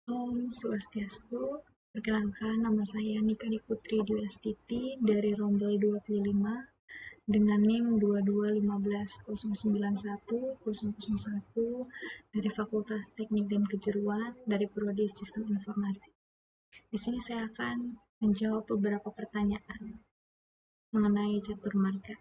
Om Swastiastu, perkenalkan nama saya Nika Putri Dwi Astuti dari Rombel 25 dengan NIM 2215091 dari Fakultas Teknik dan Kejuruan dari Prodi Sistem Informasi. Di sini saya akan menjawab beberapa pertanyaan mengenai catur marga.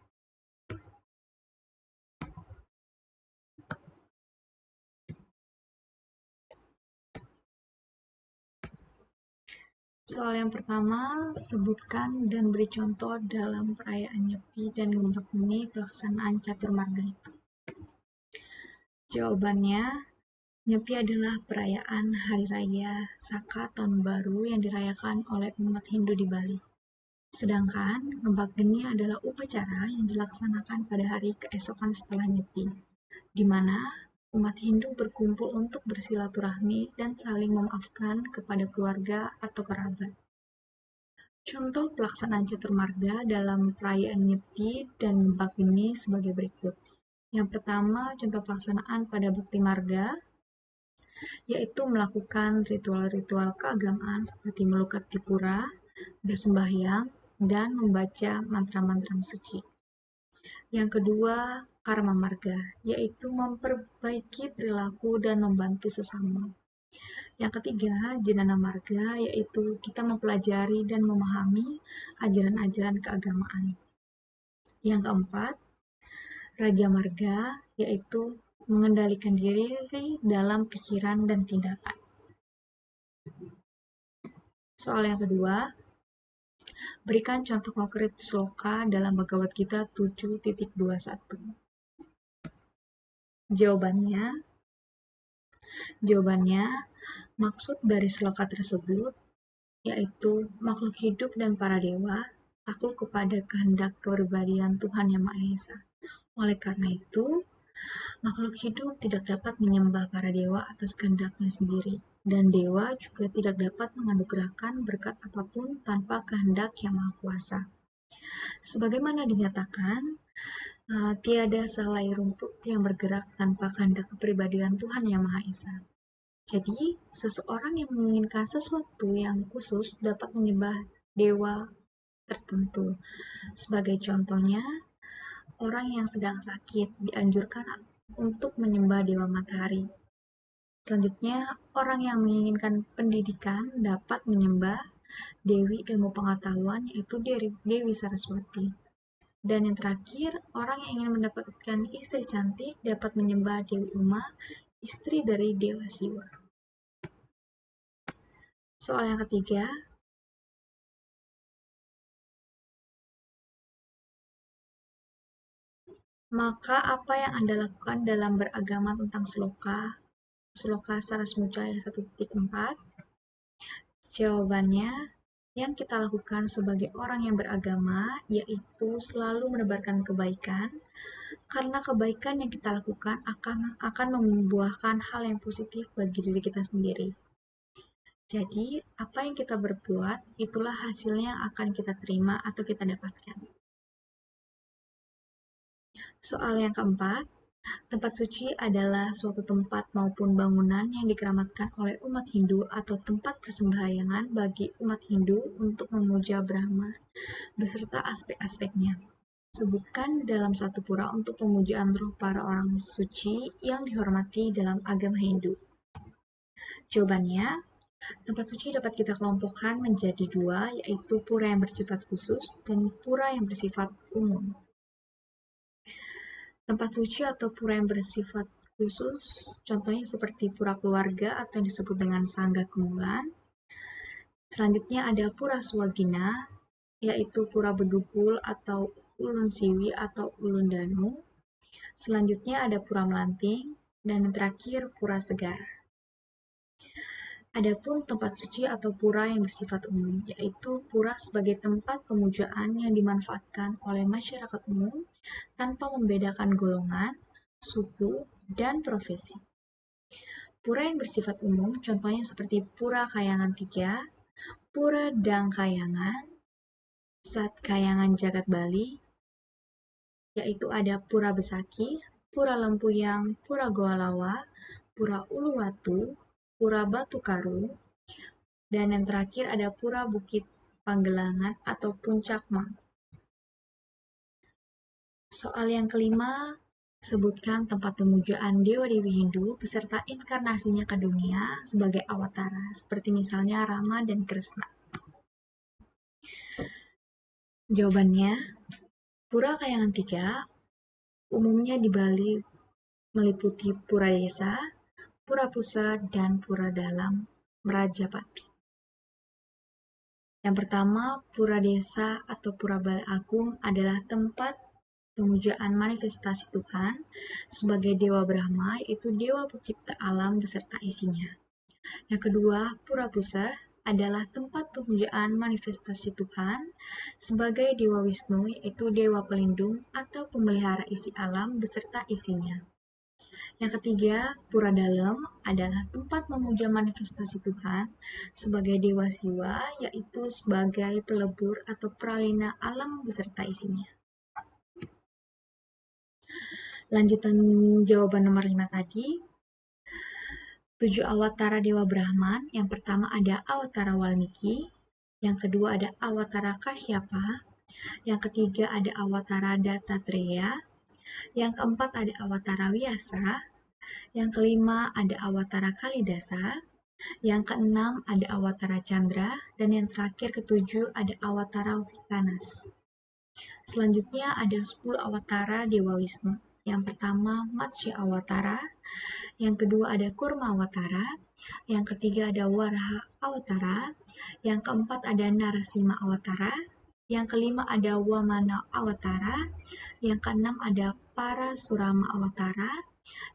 Soal yang pertama, sebutkan dan beri contoh dalam perayaan Nyepi dan Ngembak Meni pelaksanaan catur marga itu. Jawabannya, Nyepi adalah perayaan Hari Raya Saka Tahun Baru yang dirayakan oleh umat Hindu di Bali. Sedangkan Ngembak Geni adalah upacara yang dilaksanakan pada hari keesokan setelah Nyepi, di mana umat Hindu berkumpul untuk bersilaturahmi dan saling memaafkan kepada keluarga atau kerabat. Contoh pelaksanaan catur marga dalam perayaan Nyepi dan Ngembak Geni sebagai berikut. Yang pertama, contoh pelaksanaan pada Bakti Marga, yaitu melakukan ritual-ritual keagamaan seperti melukat di pura, bersembahyang, dan membaca mantra-mantra suci. Yang kedua, karma marga, yaitu memperbaiki perilaku dan membantu sesama. Yang ketiga, jenana marga, yaitu kita mempelajari dan memahami ajaran-ajaran keagamaan. Yang keempat, raja marga, yaitu mengendalikan diri dalam pikiran dan tindakan. Soal yang kedua, berikan contoh konkret sloka dalam Bhagavad Gita 7.21. Jawabannya, maksud dari sloka tersebut yaitu makhluk hidup dan para dewa takut kepada kehendak kepribadian Tuhan Yang Maha Esa. Oleh karena itu, makhluk hidup tidak dapat menyembah para dewa atas kehendaknya sendiri, dan dewa juga tidak dapat menganugerahkan berkat apapun tanpa kehendak Yang Maha Kuasa. Sebagaimana dinyatakan, tiada selai rumput yang bergerak tanpa kehendak kepribadian Tuhan Yang Maha Esa. Jadi, seseorang yang menginginkan sesuatu yang khusus dapat menyembah dewa tertentu. Sebagai contohnya, orang yang sedang sakit dianjurkan untuk menyembah dewa matahari. Selanjutnya, orang yang menginginkan pendidikan dapat menyembah Dewi Ilmu Pengetahuan, yaitu Dewi Saraswati. Dan yang terakhir, orang yang ingin mendapatkan istri cantik dapat menyembah Dewi Uma, istri dari Dewa Siwa. Soal yang ketiga, maka apa yang Anda lakukan dalam beragama tentang Sloka Sarasmujaya 1.4? Jawabannya, yang kita lakukan sebagai orang yang beragama yaitu selalu menebarkan kebaikan, karena kebaikan yang kita lakukan akan membuahkan hal yang positif bagi diri kita sendiri. Jadi, apa yang kita berbuat, itulah hasilnya yang akan kita terima atau kita dapatkan. Soal yang keempat, tempat suci adalah suatu tempat maupun bangunan yang dikeramatkan oleh umat Hindu atau tempat persembahyangan bagi umat Hindu untuk memuja Brahma, beserta aspek-aspeknya. Sebutkan dalam satu pura untuk pemujaan roh para orang suci yang dihormati dalam agama Hindu. Jawabannya, tempat suci dapat kita kelompokkan menjadi dua, yaitu pura yang bersifat khusus dan pura yang bersifat umum. Tempat suci atau pura yang bersifat khusus, contohnya seperti pura keluarga atau yang disebut dengan Sangga Kemulan. Selanjutnya ada pura Swagina, yaitu pura Bedugul atau Ulun Siwi atau Ulun Danu. Selanjutnya ada pura Melanting, dan yang terakhir pura Segar. Adapun tempat suci atau pura yang bersifat umum, yaitu pura sebagai tempat pemujaan yang dimanfaatkan oleh masyarakat umum tanpa membedakan golongan, suku, dan profesi. Pura yang bersifat umum contohnya seperti Pura Kayangan 3, Pura Dang Kayangan, Sat Kayangan Jagat Bali, yaitu ada Pura Besaki, Pura Lempuyang, Pura Goa Lawa, Pura Uluwatu, Pura Batu Karu, dan yang terakhir ada Pura Bukit Panggelangan atau Puncak Mangku. Soal yang kelima, sebutkan tempat pemujaan dewa-dewi Hindu beserta inkarnasinya ke dunia sebagai awatara, seperti misalnya Rama dan Krishna. Jawabannya, Pura Kayangan 3 umumnya di Bali meliputi Pura Desa, Pura Pusat, dan Pura Dalam Merajapati. Yang pertama, Pura Desa atau Pura Bali Agung adalah tempat pemujaan manifestasi Tuhan sebagai Dewa Brahma, yaitu Dewa Pencipta Alam beserta isinya. Yang kedua, Pura Pusat adalah tempat pemujaan manifestasi Tuhan sebagai Dewa Wisnu, yaitu Dewa Pelindung atau pemelihara isi alam beserta isinya. Yang ketiga, Pura Dalam adalah tempat memuja manifestasi Tuhan sebagai Dewa Siwa, yaitu sebagai pelebur atau pralina alam beserta isinya. Lanjutan jawaban nomor 5 tadi, 7 awatara Dewa Brahman, yang pertama ada Awatara Walmiki, yang kedua ada Awatara Kasyapa, yang ketiga ada Awatara Dattatreya, yang keempat ada Awatara Vyasa, yang kelima ada Awatara Kalidasa, yang keenam ada Awatara Chandra, dan yang terakhir ketujuh ada Awatara Vikanas. Selanjutnya ada 10 awatara Dewa Wisnu. Yang pertama Matsya Awatara, yang kedua ada Kurma Awatara, yang ketiga ada Waraha Awatara, yang keempat ada Narasimha Awatara, yang kelima ada Wamana Awatara, yang keenam ada Parasurama Awatara,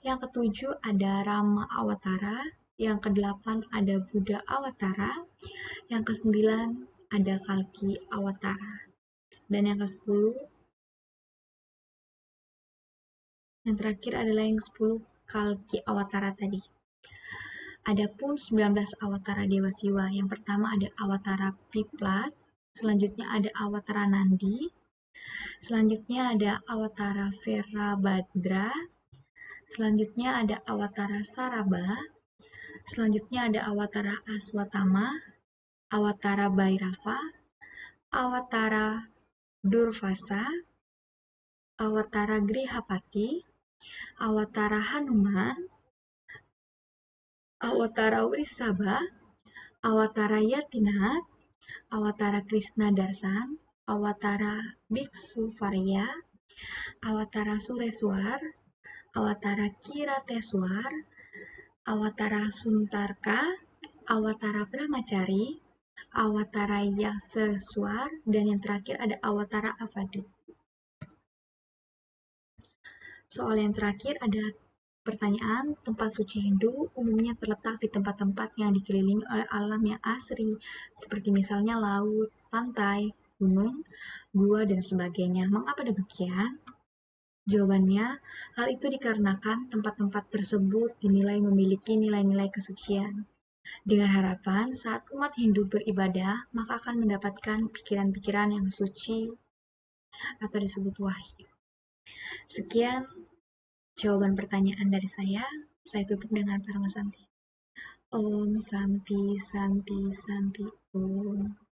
yang ketujuh ada Rama Awatara, yang kedelapan ada Buddha Awatara, yang kesembilan ada Kalki Awatara, dan yang ke-10 yang terakhir adalah yang 10 Kalki Awatara tadi. Adapun 19 awatara Dewa Siwa, yang pertama ada Awatara Piplat, selanjutnya ada Awatara Nandi, selanjutnya ada Awatara Verabhadra, selanjutnya ada Awatara Saraba, selanjutnya ada Awatara Aswatama, Awatara Bhairava, Awatara Durvasa, Awatara Grihapati, Awatara Hanuman, Awatara Wrisabha, Awatara Yatinath, Awatara Krishna Darsan, Awatara Biksu Varya, Awatara Sureswar, Awatara Kirateswar, Awatara Suntarka, Awatara Brahmachari, Awatara Yaseswar, dan yang terakhir ada Awatara Avadut. Soal yang terakhir ada pertanyaan, tempat suci Hindu umumnya terletak di tempat-tempat yang dikelilingi oleh alam yang asri, seperti misalnya laut, pantai, gunung, gua, dan sebagainya. Mengapa demikian? Jawabannya, hal itu dikarenakan tempat-tempat tersebut dinilai memiliki nilai-nilai kesucian. Dengan harapan saat umat Hindu beribadah, maka akan mendapatkan pikiran-pikiran yang suci atau disebut wahyu. Sekian jawaban pertanyaan dari saya. Saya tutup dengan Parama Santi. Om Santi Santi Santi Om.